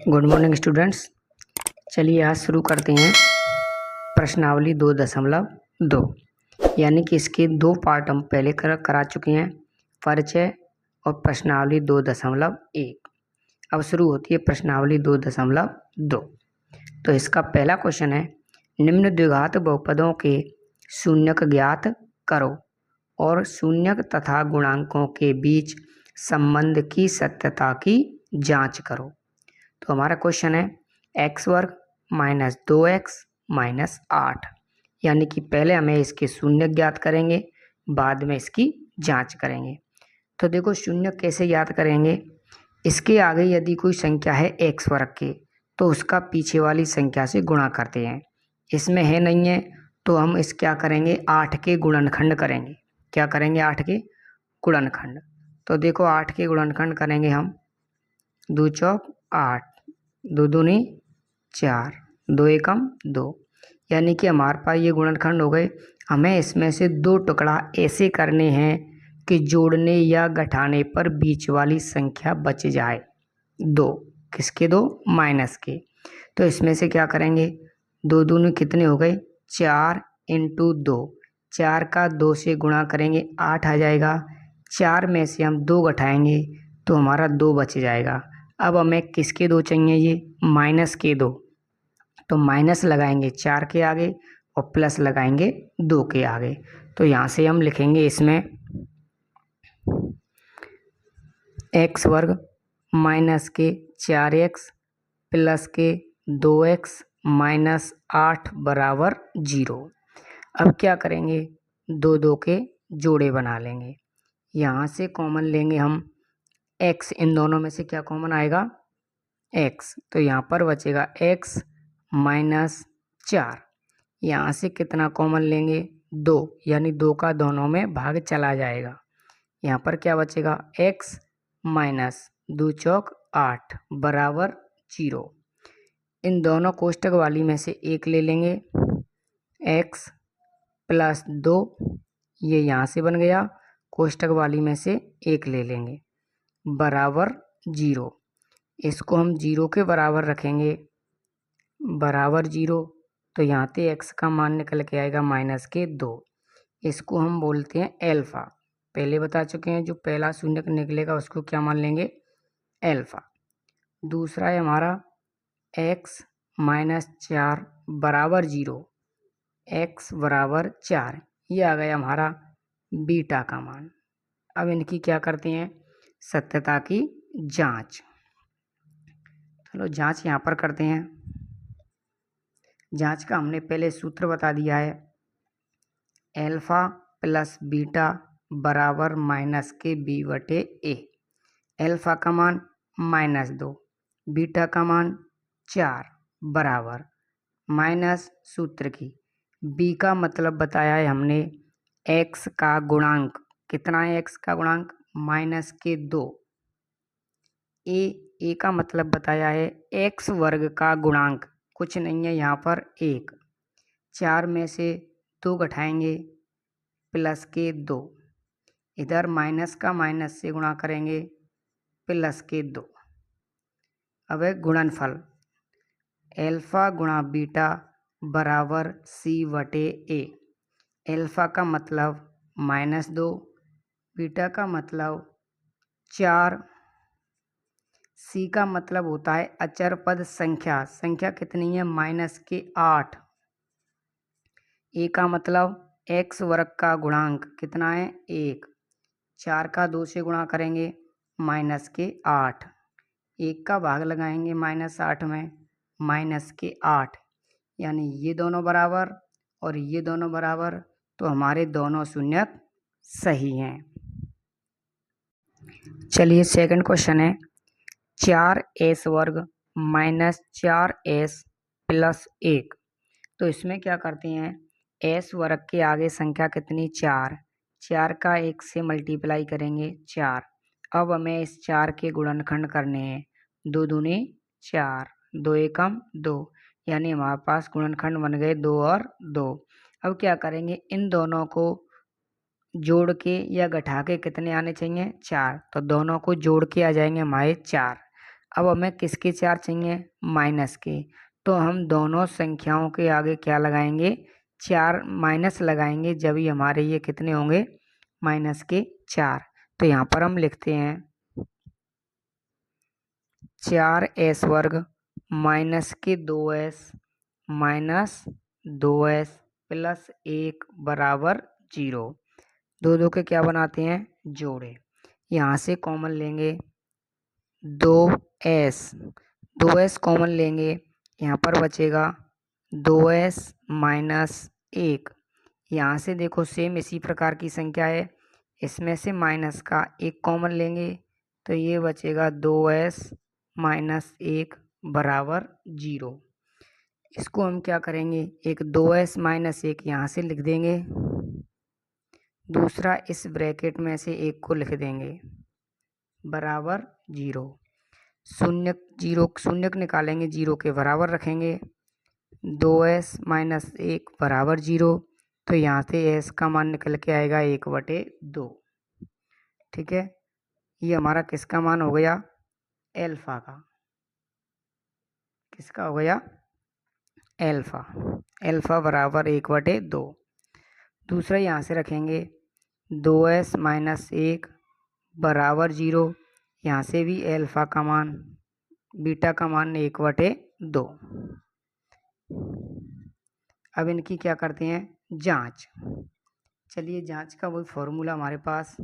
Good morning students. चलिए आज शुरू करते हैं प्रश्नावली 2.2, यानी कि इसके दो पार्ट हम पहले करा चुके हैं, परिचय और प्रश्नावली 2.1। अब शुरू होती है प्रश्नावली 2.2। तो इसका पहला क्वेश्चन है, निम्न द्विघात बहुपदों के शून्यक ज्ञात करो और शून्यक तथा गुणांकों के बीच संबंध की सत्यता की जांच करो। तो हमारा क्वेश्चन है एक्स वर्ग माइनस 2x माइनस 8, यानी कि पहले हमें इसके शून्य ज्ञात करेंगे, बाद में इसकी जांच करेंगे। तो देखो शून्य कैसे ज्ञात करेंगे, इसके आगे यदि कोई संख्या है x वर्ग के तो उसका पीछे वाली संख्या से गुणा करते हैं। इसमें है नहीं है तो हम इस क्या करेंगे, 8 के गुणनखंड करेंगे। क्या करेंगे, 8 के गुणनखंड। तो देखो 8 के गुणनखंड करेंगे हम, 2 चौक 8, 2 दूनी 4, 2 एकम 2, यानी कि हमारे पास ये गुणनखंड हो गए। हमें इसमें से दो टुकड़ा ऐसे करने हैं कि जोड़ने या घटाने पर बीच वाली संख्या बच जाए। दो किसके, दो माइनस के। तो इसमें से क्या करेंगे, 2 दूनी कितने हो गए, 4 इंटू 2, 4 का 2 से गुणा करेंगे 8 आ जाएगा। 4 में से हम 2 घटाएंगे तो हमारा 2 बच जाएगा। अब हमें किसके 2 चाहिए, ये माइनस के 2, तो माइनस लगाएंगे 4 के आगे और प्लस लगाएंगे 2 के आगे। तो यहाँ से हम लिखेंगे इसमें एक्स वर्ग माइनस के 4x प्लस के 2x माइनस 8 बराबर 0। अब क्या करेंगे, 2 2 के जोड़े बना लेंगे। यहाँ से कॉमन लेंगे हम x, इन दोनों में से क्या कॉमन आएगा, x, तो यहाँ पर बचेगा x माइनस 4। यहाँ से कितना कॉमन लेंगे, 2, यानी 2 का दोनों में भाग चला जाएगा। यहाँ पर क्या बचेगा, x माइनस 2 चौक 8 बराबर 0। इन दोनों कोष्टक वाली में से एक ले लेंगे, x प्लस 2, ये यहाँ से बन गया, कोष्टक वाली में से एक ले लेंगे बराबर 0। इसको हम 0 के बराबर रखेंगे, बराबर 0, तो यहाँ से x का मान निकल के आएगा माइनस के 2। इसको हम बोलते हैं एल्फा। पहले बता चुके हैं, जो पहला शून्यक निकलेगा उसको क्या मान लेंगे, एल्फा। दूसरा है हमारा x माइनस 4 बराबर 0, x बराबर 4, ये आ गया हमारा बीटा का मान। अब इनकी क्या करते हैं, सत्यता की जांच। चलो जांच यहाँ पर करते हैं। जांच का हमने पहले सूत्र बता दिया है, एल्फा प्लस बीटा बराबर माइनस के b बटे a। एल्फा का मान -2, बीटा का मान 4 बराबर माइनस सूत्र की b का मतलब बताया है हमने x का गुणांक, कितना है x का गुणांक, माइनस के 2। a का मतलब बताया है x वर्ग का गुणांक, कुछ नहीं है यहाँ पर 1। 4 में से 2 घटाएंगे प्लस के 2, इधर माइनस का माइनस से गुणा करेंगे प्लस के 2। अब है गुणनफल, एल्फा गुणा बीटा बराबर c बटे a। एल्फा का मतलब -2, बीटा का मतलब 4, c का मतलब होता है अचर पद संख्या, संख्या कितनी है, माइनस के 8। a का मतलब x वर्ग का गुणांक कितना है, 1। 4 का 2 से गुणा करेंगे माइनस के 8, 1 का भाग लगाएंगे -8 में, माइनस के 8, यानी ये दोनों बराबर और ये दोनों बराबर, तो हमारे दोनों शून्यक सही हैं। चलिए सेकंड क्वेश्चन है, 4s वर्ग माइनस 4s प्लस 1। तो इसमें क्या करते हैं, s वर्ग के आगे संख्या कितनी, 4, 4 का 1 से मल्टीप्लाई करेंगे 4। अब हमें इस 4 के गुणनखंड करने हैं, 2 दूनी 4, 2 एकम 2, यानी हमारे पास गुणनखंड बन गए 2 और 2। अब क्या करेंगे, इन दोनों को जोड़ के या घटा के कितने आने चाहिए, 4, तो दोनों को जोड़ के आ जाएंगे हमारे 4। अब हमें किसके 4 चाहिए? माइनस के। तो हम दोनों संख्याओं के आगे क्या लगाएंगे? 4 माइनस लगाएंगे, जब ही हमारे ये कितने होंगे? माइनस के 4। तो यहाँ पर हम लिखते हैं 4s वर्ग माइनस के 2s माइनस 2s प्लस 1 बराबर 0। दो के क्या बनाते हैं? जोड़े। यहाँ से कॉमन लेंगे 2s कॉमन लेंगे, यहाँ पर बचेगा 2s माइनस 1। यहाँ से देखो सेम इसी प्रकार की संख्या है, इसमें से माइनस का 1 कॉमन लेंगे तो ये बचेगा 2s माइनस 1 बराबर 0। इसको हम क्या करेंगे? एक 2s माइनस 1 यहाँ से लिख देंगे, दूसरा इस ब्रैकेट में से 1 को लिख देंगे बराबर 0। शून्य को निकालेंगे, 0 के बराबर रखेंगे, 2s माइनस 1 बराबर 0। तो यहाँ से s का मान निकल के आएगा 1/2। ठीक है, ये हमारा किसका मान हो गया? एल्फा का। किसका हो गया? एल्फा बराबर 1/2। दूसरा यहाँ से रखेंगे 2s माइनस 1 बराबर 0। यहाँ से भी एल्फा का मान, बीटा का मान 1/2। अब इनकी क्या करते हैं? जांच। चलिए जांच का वही फॉर्मूला हमारे पास,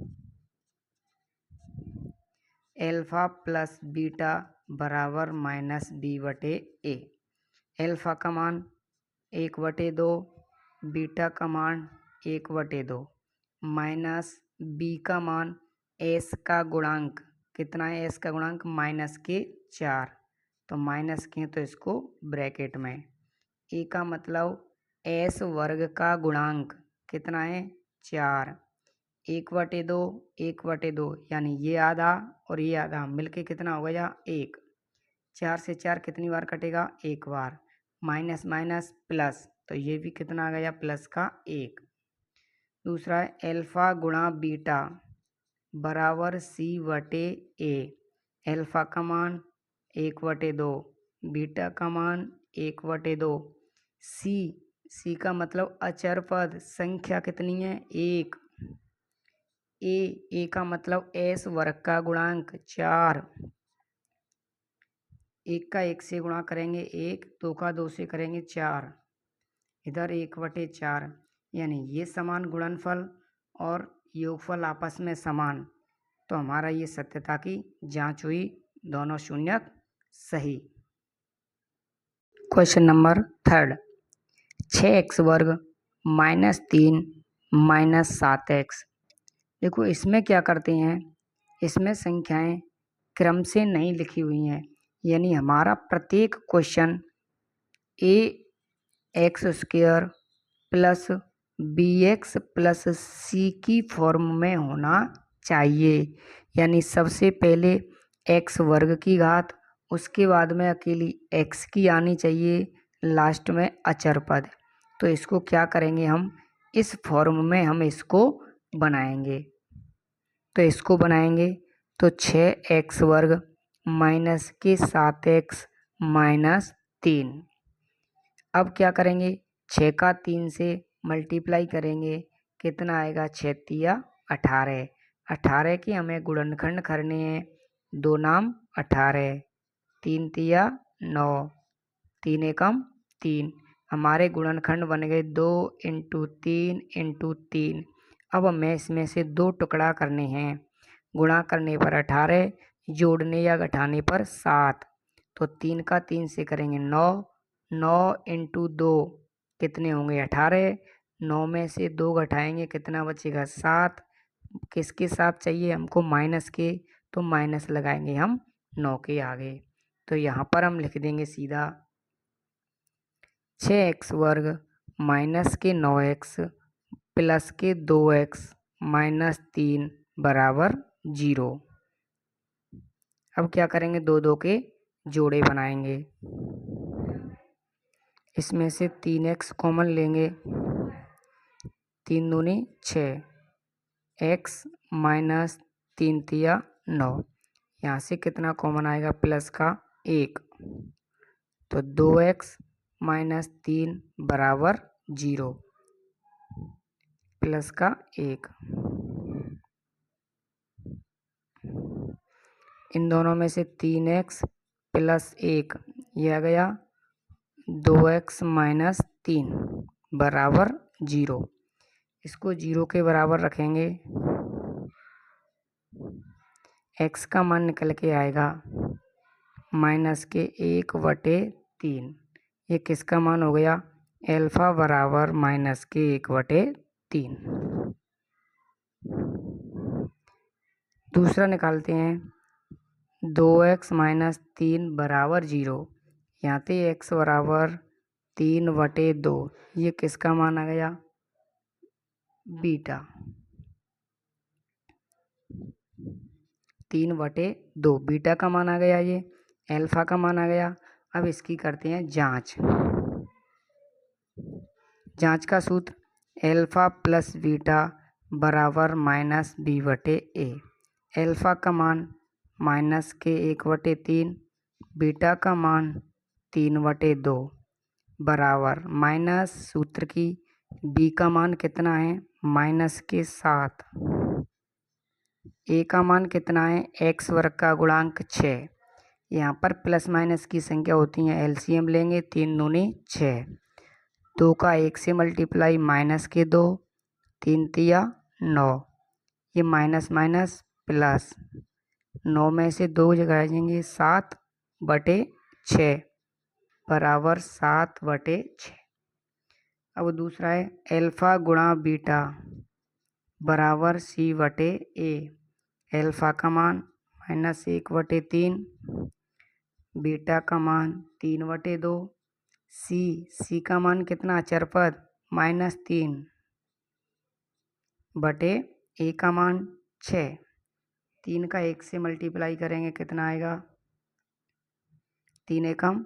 एल्फा प्लस बीटा बराबर माइनस b/a। एल्फा का मान 1/2, बीटा का मान 1/2 माइनस b का मान s का गुणांक कितना है? s का गुणांक माइनस के 4। तो माइनस के तो इसको ब्रैकेट में, a का मतलब s वर्ग का गुणांक कितना है? 4। 1/2 यानी ये आधा और ये आधा मिलके कितना हो गया? 1। 4 से 4 कितनी बार कटेगा? 1 बार। माइनस माइनस प्लस, तो ये भी कितना आ गया? प्लस का 1। दूसरा है एल्फा गुणा बीटा बराबर c/a। एल्फा का मान 1/2, बीटा का मान 1/2। सी का मतलब अचर पद संख्या कितनी है? 1। ए का मतलब s वर्ग का गुणांक 4। 1 का 1 से गुणा करेंगे 1, 2 का 2 से करेंगे 4, इधर 1/4। यानी ये समान गुणनफल और योगफल आपस में समान, तो हमारा ये सत्यता की जांच हुई, दोनों शून्यक सही। क्वेश्चन नंबर 3, 6x वर्ग माइनस 3 माइनस 7x। देखो इसमें क्या करते हैं, इसमें संख्याएं क्रम से नहीं लिखी हुई हैं, यानी हमारा प्रत्येक question ax² plus bx plus c की फॉर्म में होना चाहिए। यानी सबसे पहले x वर्ग की घात, उसके बाद में अकेली x की आनी चाहिए, लास्ट में अचर पद। तो इसको क्या करेंगे हम? इस फॉर्म में हम इसको बनाएंगे। तो इसको बनाएंगे तो 6x वर्ग माइनस के 7x माइनस 3। अब क्या करेंगे? 6 का 3 से मल्टीप्लाई करेंगे, कितना आएगा? 6 तिया 18। 18 के हमें गुणनखंड करने हैं, 2 नाम 18, 3 तिया 9, 3 एकम 3। हमारे गुणनखंड बन गए 2 × 3 × 3। अब हमें इसमें से 2 टुकड़ा करने हैं, गुणा करने पर 18, जोड़ने या घटाने पर 7। तो 3 का 3 से करेंगे 9, 9 × 2 कितने होंगे? 18। 9 में से 2 घटाएंगे, कितना बचेगा? 7। किसके साथ चाहिए हमको? माइनस के, तो माइनस लगाएंगे हम 9 के आगे। तो यहाँ पर हम लिख देंगे सीधा 6x वर्ग माइनस के 9x प्लस के 2x माइनस 3 बराबर 0। अब क्या करेंगे? 2 के जोड़े बनाएंगे, इसमें से 3x कॉमन लेंगे, 3 दूनी 6, x माइनस 3 तिया 9। यहाँ से कितना कॉमन आएगा, प्लस का 1, तो 2x माइनस 3 बराबर 0, प्लस का 1। इन दोनों में से 3x प्लस 1 ये आ गया 2x माइनस 3 बराबर 0। इसको 0 के बराबर रखेंगे, x का मान निकल के आएगा माइनस के 1/3। ये किसका मान हो गया, एल्फा बराबर माइनस के 1/3। दूसरा निकालते हैं, 2x माइनस 3 बराबर 0। यहाँ पे x बराबर 3/2, ये किसका मान आ गया, बीटा। 3/2 बीटा का मान आ गया, ये एल्फा का मान आ गया। अब इसकी करते हैं जांच। जांच का सूत्र, एल्फा प्लस बीटा बराबर माइनस b/a। एल्फा का मान माइनस के 1/3, बीटा का मान 3/2 बराबर माइनस सूत्र की b का मान कितना है, माइनस के 7, a का मान कितना है, x वर्ग का गुणांक 6। यहाँ पर प्लस माइनस की संख्या होती है, एलसीएम लेंगे, 3 दूनी 6, 2 का 1 से मल्टीप्लाई माइनस के 2, 3 तिया 9, ये माइनस माइनस प्लस, 9 में से 2 जगह जाएंगे, 7/6 बराबर 7/6। अब दूसरा है, एल्फा गुणा बीटा बराबर c/a। एल्फा का मान माइनस 1/3, बीटा का मान 3/2, सी का मान कितना, अचरपद माइनस 3/a का मान 6, 3 का 1 से मल्टीप्लाई करेंगे कितना आएगा, 3 एकम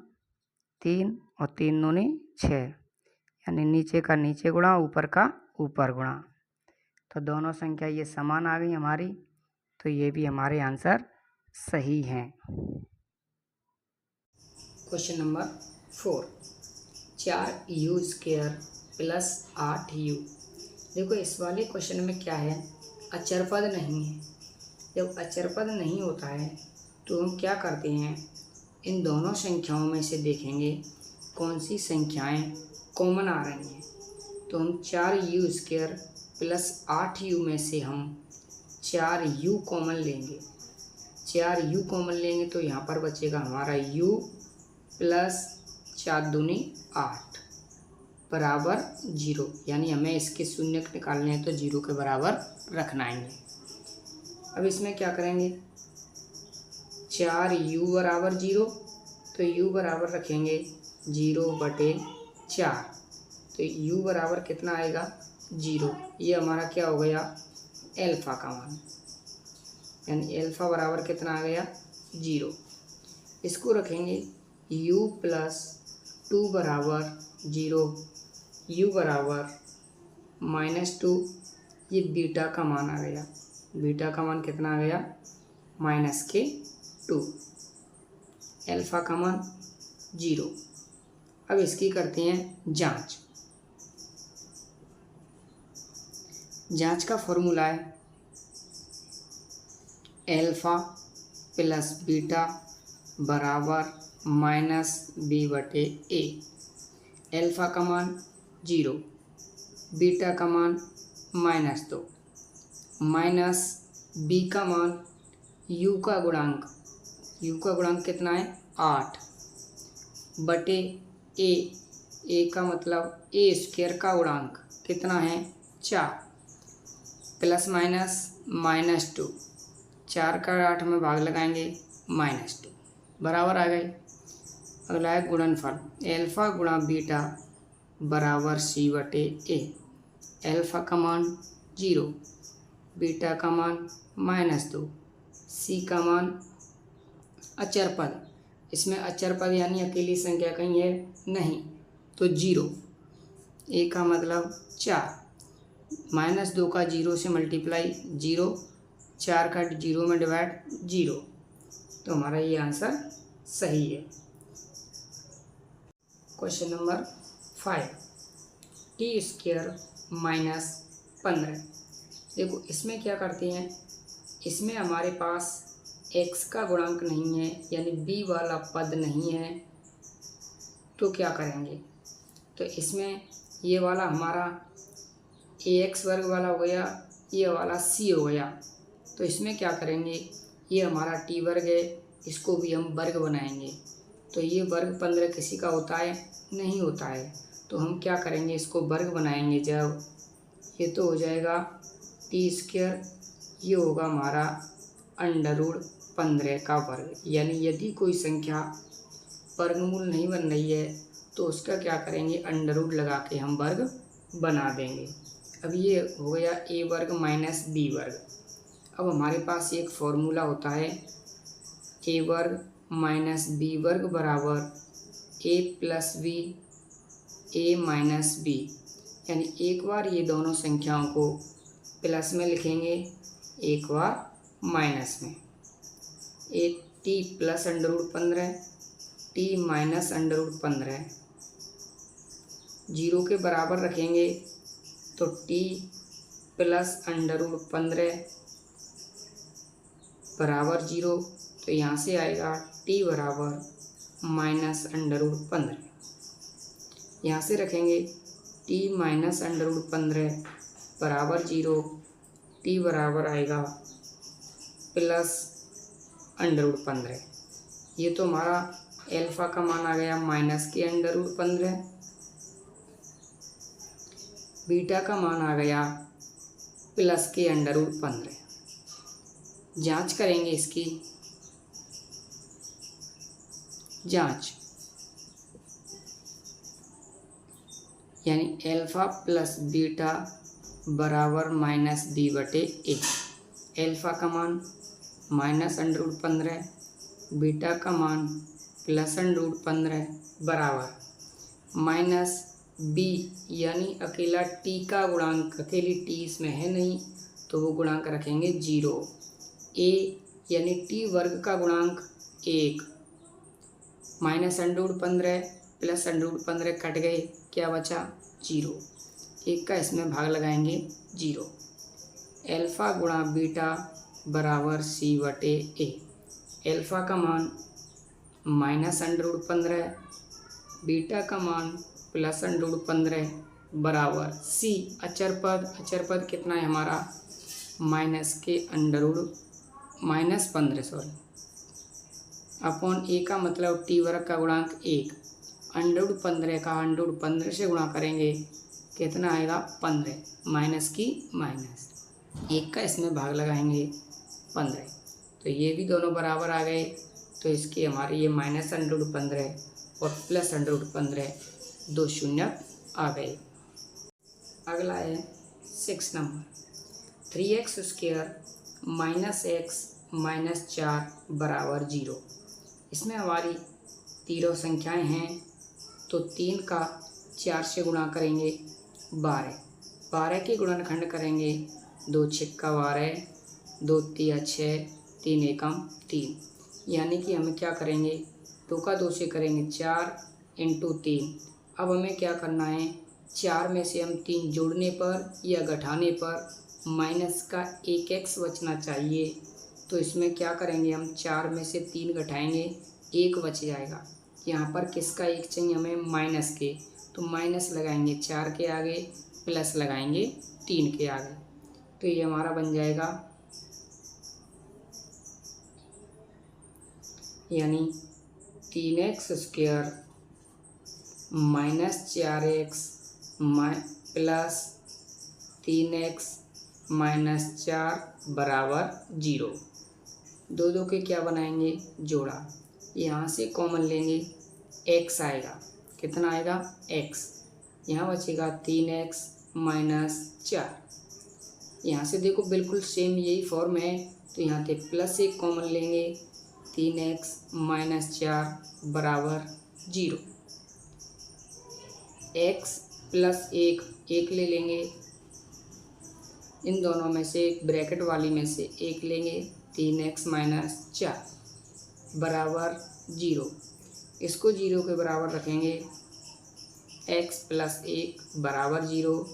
3 और 3 दूनी 6, यानी नीचे का नीचे गुणा ऊपर का ऊपर गुणा, तो दोनों संख्या ये समान आ गई हमारी, तो ये भी हमारे आंसर सही हैं। Question number 4, 4u² plus 8u। देखो इस वाले क्वेश्चन में क्या है, अचरपद नहीं है। जब अचरपद नहीं होता है तो हम क्या करते हैं, इन दोनों संख्याओं में से देखेंगे कौन सी संख्याएं कॉमन आ रही हैं। तो हम 4u² प्लस 8u में से हम 4u कॉमन लेंगे। 4u कॉमन लेंगे तो यहाँ पर बचेगा हमारा u प्लस 4 दूनी 8 बराबर 0, यानी हमें इसके शून्य निकालने हैं तो 0 के बराबर रखना है। अब इसमें क्या करेंगे, 4u बराबर 0, तो u बराबर रखेंगे 0/4, तो u बराबर कितना आएगा, 0। ये हमारा क्या हो गया, एल्फा का मान, यानी एल्फा बराबर कितना आ गया, 0। इसको रखेंगे u प्लस 2 बराबर 0, u बराबर -2, ये बीटा का मान आ गया। बीटा का मान कितना आ गया, -2, एल्फा का मान 0। अब इसकी करते हैं जांच। जांच का फॉर्मूला है एल्फा प्लस बीटा बराबर -b/a। एल्फा का मान 0, बीटा का मान -2, माइनस b का मान u का गुणांक, u का गुणांक कितना है, 8/a। a का मतलब a² का गुणांक कितना है, 4, प्लस माइनस -2, 4 का 8 में भाग लगाएंगे -2 बराबर आ गए। अगला है गुणनफल, एल्फा गुणा बीटा बराबर c/a। एल्फा का मान 0, बीटा का मान -2, सी का मान अचर पद, इसमें अचर पद यानी अकेली संख्या कहीं है नहीं, तो 0। ए का मतलब 4, -2 का 0 से मल्टीप्लाई 0, 4 का 0 में डिवाइड 0, तो हमारा ये आंसर सही है। Question number 5, T square minus 15। देखो इसमें क्या करते हैं, इसमें हमारे पास x का गुणांक नहीं है, यानी b वाला पद नहीं है, तो क्या करेंगे, तो इसमें ये वाला हमारा ax वर्ग वाला हो गया, ये वाला c हो गया, तो इसमें क्या करेंगे, ये हमारा t वर्ग है, इसको भी हम वर्ग बनाएंगे, तो ये वर्ग 15 किसी का होता है, नहीं होता है, तो हम क्या करेंगे, इसको वर्ग बनाएंगे जब, ये तो हो जाएगा टी स्क्वायर, ये होगा हमारा √15 का वर्ग। यानी यदि कोई संख्या वर्गमूल नहीं बन रही है तो उसका क्या करेंगे, अंडर लगा के हम वर्ग बना देंगे। अब ये हो गया a वर्ग माइनस b वर्ग। अब हमारे पास एक फॉर्मूला होता है a वर्ग माइनस b वर्ग बराबर a plus b a minus b, यानी एक बार ये दोनों संख्याओं को प्लस में लिखेंगे, एक बार माइनस में। एक t plus √15 t minus √15 zero के बराबर रखेंगे, तो t प्लस √15 बराबर जीरो, तो यहाँ से आएगा t बराबर माइनस √15। यहाँ से रखेंगे t माइनस √15 बराबर जीरो, t बराबर आएगा प्लस √15। ये तो हमारा एल्फ़ा का मान आ गया माइनस के √15, बीटा का मान आ गया प्लस के √15। जांच करेंगे इसकी, जांच, यानी एल्फ़ा प्लस बीटा बराबर माइनस b/a। एल्फ़ा का मान माइनस √15, बीटा का मान प्लस √15 बराबर माइनस b, यानी अकेला t का गुणांक, अकेली t इसमें है नहीं तो वो गुणांक रखेंगे 0। a यानी t वर्ग का गुणांक 1, माइनस √15 प्लस √15 कट गए, क्या बचा 0, 1 का इसमें भाग लगाएंगे 0। एल्फ़ा गुणा बीटा बराबर c/a। एल्फ़ा का मान माइनस √15, बीटा का मान प्लस √15 बराबर c, अचर पद कितना है हमारा, -15 सॉरी, अपॉन a का मतलब t वर्ग का गुणांक 1, √15 का √15 से गुणा करेंगे, कितना आएगा 15, माइनस की माइनस, 1 का इसमें भाग लगाएंगे 15, तो ये भी दोनों बराबर आ गए, तो इसके हमारे ये माइनस √15 और प्लस √15 दो शून्य आ गए। अगला है 6 number, 3x² minus x minus 4 बराबर 0। इसमें हमारी तीनों संख्याएं हैं, तो 3 का 4 से गुणा करेंगे 12 के गुणनखंड करेंगे, 2 छिक्का 12, 2 तिया 6, 3 एकम 3, यानी कि हमें क्या करेंगे, 2 का 2 से करेंगे 4 इंटू 3। अब हमें क्या करना है, 4 में से हम 3 जोड़ने पर या घटाने पर माइनस का 1x बचना चाहिए, तो इसमें क्या करेंगे, हम 4 में से 3 घटाएंगे, 1 बच जाएगा। यहाँ पर किसका 1 चाहिए हमें, माइनस के, तो माइनस लगाएंगे 4 के आगे, प्लस लगाएंगे 3 के आगे, तो ये हमारा बन जाएगा, यानी 3x² minus 4x plus 3x minus 4 बराबर 0। 2 के क्या बनाएंगे, जोड़ा, यहाँ से कॉमन लेंगे, x आएगा, कितना आएगा x, यहाँ बचेगा 3x माइनस 4। यहाँ से देखो बिल्कुल सेम यही फॉर्म है, तो यहाँ से प्लस 1 कॉमन लेंगे, 3x माइनस 4 बराबर 0। x प्लस 1 ले लेंगे, इन दोनों में से ब्रैकेट वाली में से 1 लेंगे, 3x माइनस 4, बराबर 0। इसको 0 के बराबर रखेंगे। x प्लस 1 बराबर 0।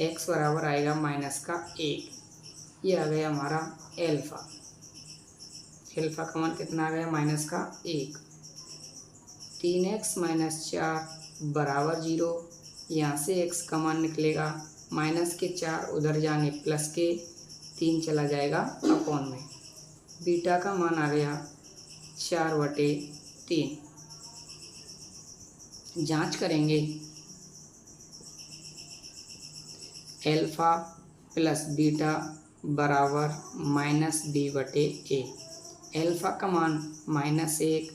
x बराबर आएगा -1। ये आ गया हमारा एल्फ़ा। एल्फ़ा का मान कितना आ गया? -1। 3x - 4 बराबर 0। यहाँ से x का मान निकलेगा -4 उधर जाने प्लस के 3 चला जाएगा अपॉन में। बीटा का मान आ गया 4/3। जांच करेंगे। एल्फ़ा प्लस बीटा बराबर -b/a। एल्फ़ा का मान -1,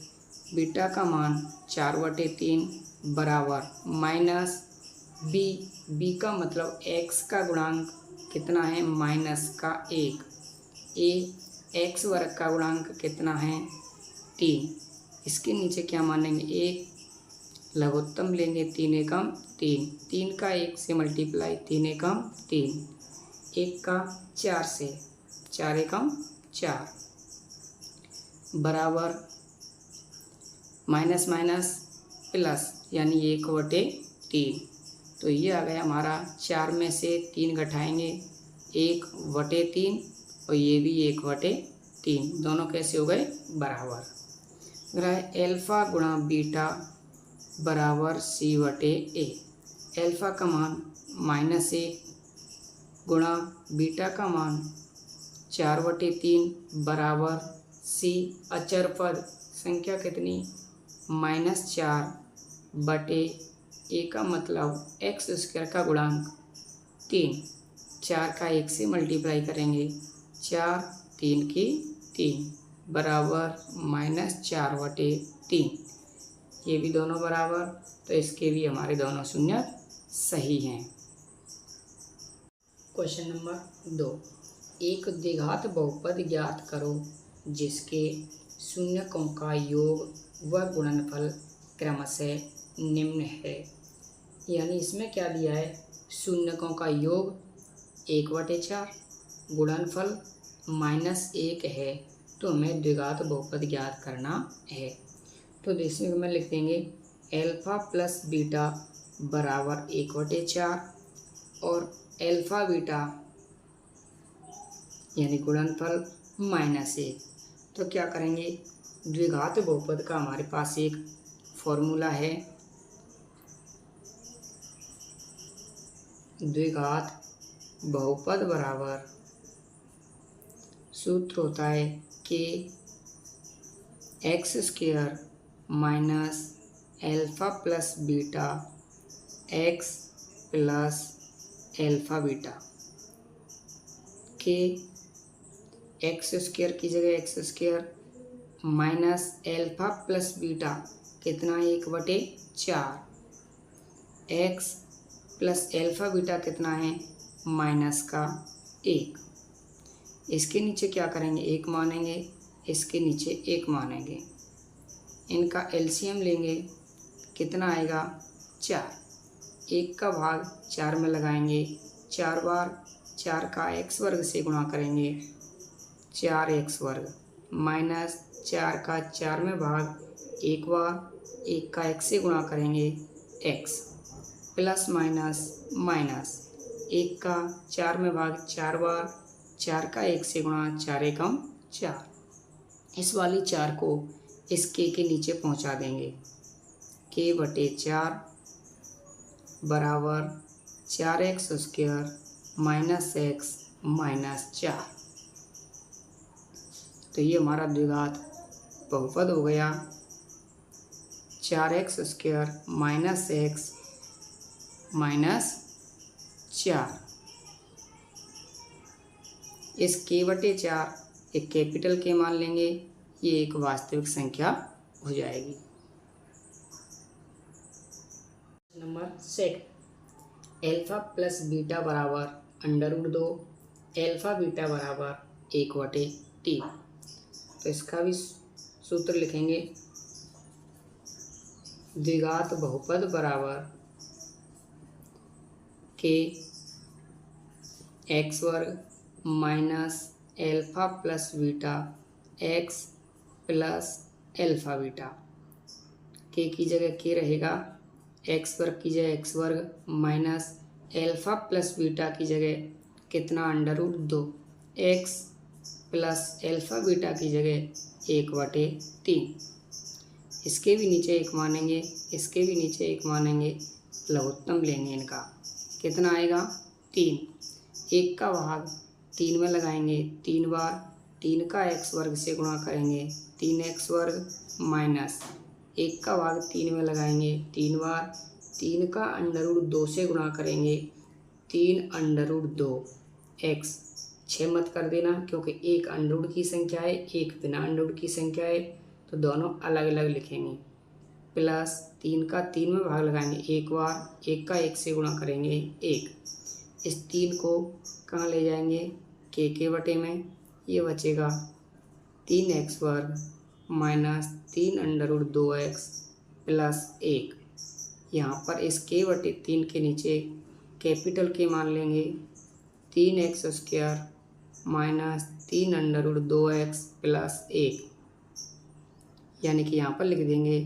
बीटा का मान 4/3 बराबर -b। b का मतलब x का गुणांक कितना है? -1। x वर्ग का गुणांक कितना है? 3। इसके नीचे क्या मानेंगे? 1 लघुत्तम लेंगे। 3 एकम 3। 3 का 1 से मल्टीप्लाई, 3 एकम 3। 1 का 4 से, 4 एकम 4 बराबर माइनस माइनस प्लस यानी 1/3। तो ये आ गया हमारा। 4 में से 3 घटाएंगे 1/3 और ये भी 1/3। दोनों कैसे हो गए? बराबर। एल्फ़ा गुणा बीटा बराबर c/a। एल्फ़ा का मान -1 गुणा बीटा का मान 4/3 बराबर c। अचर पद संख्या कितनी? -4/a का मतलब x² का गुणांक 3। 4 का 1 से मल्टीप्लाई करेंगे। 4 3 की 3 बराबर -4/3। ये भी दोनों बराबर, तो इसके भी हमारे दोनों शून्य सही हैं। Question number 2। एक द्विघात बहुपद ज्ञात करो जिसके शून्यकों का योग व गुणनफल क्रमशः निम्न है। यानी इसमें क्या दिया है? शून्यकों का योग 1/4, गुणनफल -1 है। तो हमें द्विघात बहुपद ज्ञात करना है। तो इसमें में लिख देंगे एल्फ़ा प्लस बीटा बराबर 1/4 और एल्फ़ा बीटा यानी गुणनफल -1। तो क्या करेंगे? द्विघात बहुपद का हमारे पास एक फॉर्मूला है। द्विघात बहुपद बराबर सूत्र होता है कि x² minus alpha plus beta x plus alpha beta के x² की जगह x² minus alpha plus beta कितना? 1/4। x प्लस एल्फ़ा बीटा कितना है? -1। इसके नीचे क्या करेंगे? 1 मानेंगे। इसके नीचे 1 मानेंगे। इनका एलसीएम लेंगे। कितना आएगा? 4। 1 का भाग 4 में लगाएंगे। 4 बार 4 का x वर्ग से गुणा करेंगे। 4x वर्ग माइनस 4 का 4 में भाग 1 बार 1 का x से गुणा करेंगे x प्लस माइनस माइनस 1 का 4 में भाग 4 बार 4 का 1 से गुणा 4 एकम 4। इस वाली 4 को इस k के नीचे पहुंचा देंगे। k/4 बराबर 4x² माइनस x माइनस 4। तो ये हमारा द्विघात बहुपद हो गया। 4x² minus x minus 4। इस k/4 एक कैपिटल के मान लेंगे। ये एक वास्तविक संख्या हो जाएगी। नंबर 6। एल्फ़ा प्लस बीटा बराबर √2, एल्फ़ा बीटा बराबर 1/3। तो इसका भी सूत्र लिखेंगे। द्विघात बहुपद बराबर के x वर्ग minus alpha plus beta x plus alpha beta. के की जगह के रहेगा, एक्स वर्ग की जगह एक्स वर्ग माइनस एल्फ़ा प्लस बीटा की जगह कितना अंडर रूट 2 एक्स प्लस एल्फ़ा बीटा की जगह 1/3। इसके भी नीचे एक मानेंगे, इसके भी नीचे एक मानेंगे, लघुत्तम लेंगे इनका, कितना आएगा 3। 1 का भाग 3 में लगाएंगे 3 बार, 3 का एक्स वर्ग से गुणा करेंगे 3x वर्ग माइनस 1 का भाग 3 में लगाएंगे 3 बार, 3 का अंडर रूट 2 से गुणा करेंगे 3 अंडर रूट 2 एक्स। 6 मत कर देना क्योंकि एक अंडर रूट की संख्या है, एक बिना अंडर रूट की संख्या है, तो दोनों अलग अलग लिखेंगे। प्लस 3 का 3 में भाग लगाएंगे 1 बार, 1 का 1 से गुणा करेंगे 1। इस 3 को कहाँ ले जाएंगे, के बटे में, ये बचेगा 3x वर्ग minus 3 under root 2x plus 1। यहाँ पर इस के बटे 3 के नीचे कैपिटल के मान लेंगे 3x square minus 3 under root 2x plus 1, यानी कि यहाँ पर लिख देंगे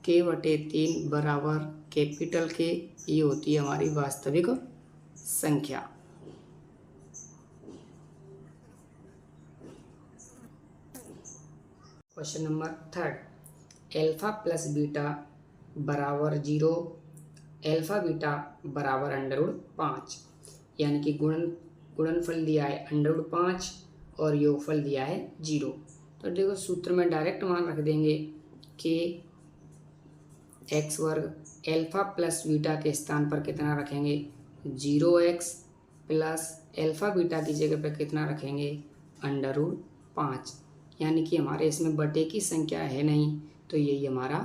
के बटे 3 बराबर कैपिटल के, ये होती है हमारी वास्तविक संख्या। Question number 3, alpha plus beta बराबर 0, एल्फ़ा बीटा बराबर अंडर रूट 5, यानी कि गुणनफल दिया है अंडर रूट 5 और योगफल दिया है 0। तो देखो सूत्र में डायरेक्ट मान रख देंगे कि एक्स वर्ग एल्फ़ा प्लस बीटा के स्थान पर कितना रखेंगे 0x प्लस एल्फ़ा बीटा की जगह पर कितना रखेंगे अंडर रूट 5, यानी कि हमारे इसमें बटे की संख्या है नहीं, तो यही हमारा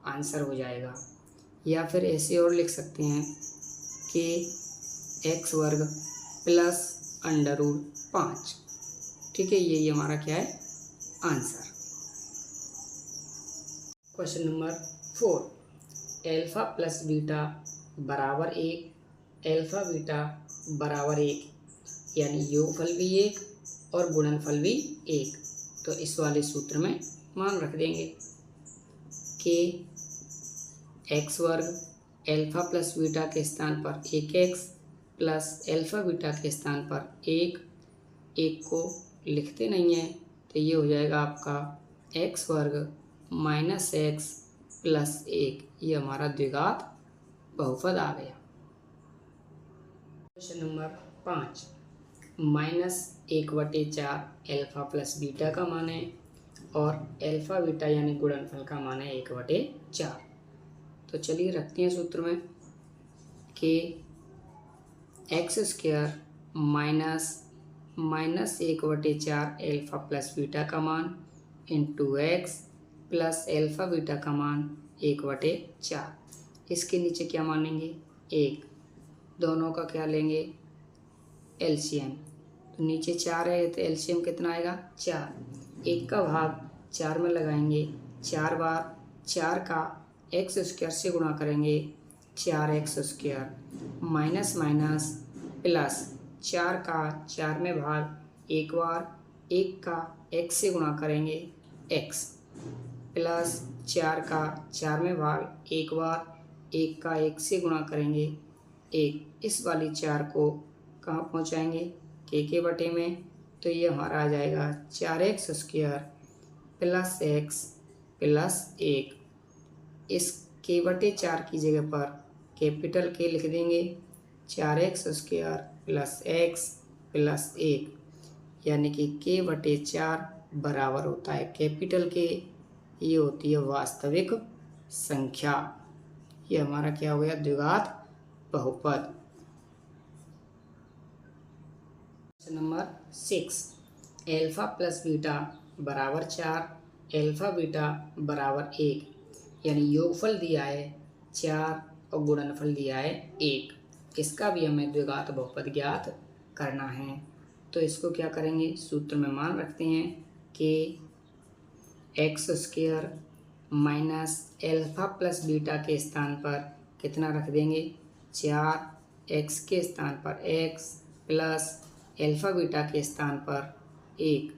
आंसर हो जाएगा। या फिर ऐसे और लिख सकते हैं कि एक्स वर्ग प्लस अंडर रूट 5, ठीक है, यही हमारा क्या है answer. Question number 4, alpha plus beta बराबर 1, एल्फ़ा बीटा बराबर 1, यानी योगफल भी 1 और गुणनफल भी 1। तो इस वाले सूत्र में मान रख देंगे कि एक्स वर्ग एल्फ़ा प्लस बीटा के स्थान पर 1x प्लस एल्फ़ा बीटा के स्थान पर 1 को लिखते नहीं हैं, तो ये हो जाएगा आपका एक्स वर्ग माइनस एक्स प्लस 1, ये हमारा द्विघात बहुपद आ गया। Question number 5, -1/4 alpha plus beta का मान है और एल्फ़ा बीटा यानी गुणनफल का मान है 1/4। तो चलिए रखते हैं सूत्र में कि x square minus 1/4 alpha plus beta का मान into x plus alpha beta का मान 1/4। इसके नीचे क्या मानेंगे 1, दोनों का क्या लेंगे एलसीएम, तो नीचे 4 है तो एलसीएम कितना आएगा 4। 1 का भाग 4 में लगाएंगे 4 बार, 4 का एक्स स्क्वायर से गुणा करेंगे 4x square minus minus plus 4 का 4 में भाग 1 बार, 1 का x से गुणा करेंगे x प्लस 4 का 4 में भाग 1 बार, 1 का 1 से गुणा करेंगे 1। इस वाली 4 को कहाँ पहुँचाएंगे के बटे में, तो ये हमारा आ जाएगा 4x square plus x plus 1। इस के बटे 4 की जगह पर कैपिटल के लिख देंगे 4x square plus x plus 1, यानी कि के बटे 4 बराबर होता है कैपिटल के, ये होती है वास्तविक संख्या। ये हमारा क्या हो गया द्विघात बहुपद। नंबर 6, एल्फ़ा प्लस बीटा बराबर 4, एल्फ़ा बीटा बराबर 1, यानी योगफल दिया है 4 और गुणनफल दिया है 1। इसका भी हमें द्विघात बहुपद ज्ञात करना है, तो इसको क्या करेंगे सूत्र में मान रखते हैं कि x square minus alpha plus beta के स्थान पर कितना रख देंगे 4x के स्थान पर x प्लस एल्फ़ा बीटा के स्थान पर 1,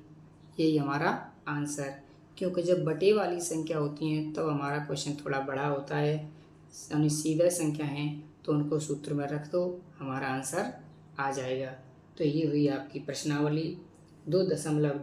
यही हमारा आंसर। क्योंकि जब बटे वाली संख्या होती हैं तब हमारा क्वेश्चन थोड़ा बड़ा होता है, यानी सीधा संख्या है तो उनको सूत्र में रख दो, हमारा आंसर आ जाएगा। तो ये हुई आपकी प्रश्नावली 2.2।